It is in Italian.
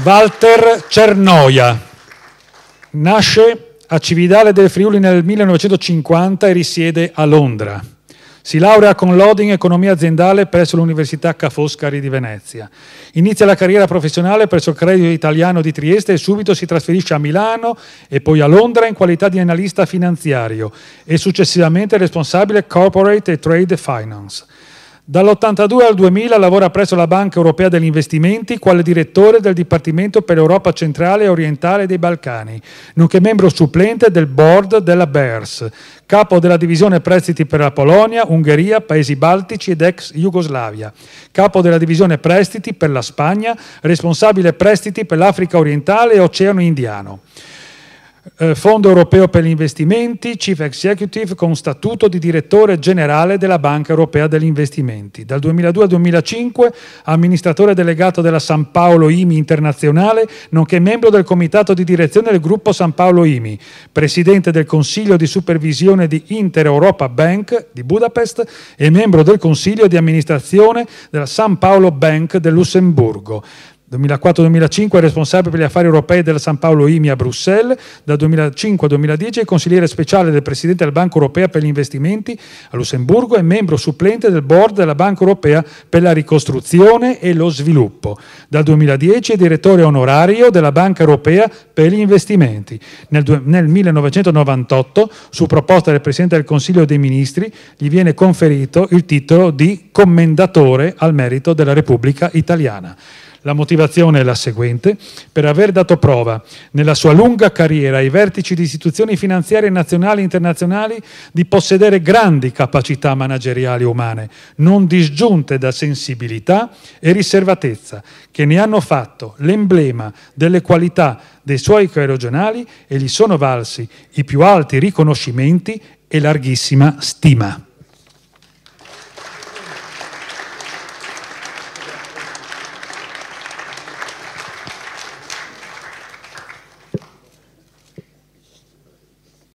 Walter Cernoia nasce a Cividale del Friuli nel 1950 e risiede a Londra. Si laurea con lode in economia aziendale presso l'Università Ca' Foscari di Venezia. Inizia la carriera professionale presso il Credito Italiano di Trieste e subito si trasferisce a Milano e poi a Londra in qualità di analista finanziario e successivamente responsabile Corporate e Trade Finance. Dall'82 al 2000 lavora presso la Banca Europea degli Investimenti quale direttore del Dipartimento per l'Europa centrale e orientale dei Balcani, nonché membro supplente del board della BERS, capo della divisione prestiti per la Polonia, Ungheria, Paesi Baltici ed ex Jugoslavia, capo della divisione prestiti per la Spagna, responsabile prestiti per l'Africa orientale e Oceano Indiano. Fondo Europeo per gli Investimenti, Chief Executive con statuto di direttore generale della Banca Europea degli Investimenti. Dal 2002 al 2005 amministratore delegato della San Paolo IMI Internazionale, nonché membro del comitato di direzione del gruppo San Paolo IMI, presidente del Consiglio di supervisione di Inter Europa Bank di Budapest e membro del Consiglio di amministrazione della San Paolo Bank del Lussemburgo. 2004-2005 è responsabile per gli affari europei della San Paolo IMI a Bruxelles, dal 2005 al 2010 è consigliere speciale del Presidente della Banca Europea per gli Investimenti a Lussemburgo e membro supplente del board della Banca Europea per la ricostruzione e lo sviluppo. Dal 2010 è direttore onorario della Banca Europea per gli Investimenti. Nel 1998, su proposta del Presidente del Consiglio dei Ministri, gli viene conferito il titolo di Commendatore al merito della Repubblica Italiana. La motivazione è la seguente: per aver dato prova nella sua lunga carriera ai vertici di istituzioni finanziarie nazionali e internazionali di possedere grandi capacità manageriali umane, non disgiunte da sensibilità e riservatezza, che ne hanno fatto l'emblema delle qualità dei suoi coregionali e gli sono valsi i più alti riconoscimenti e larghissima stima.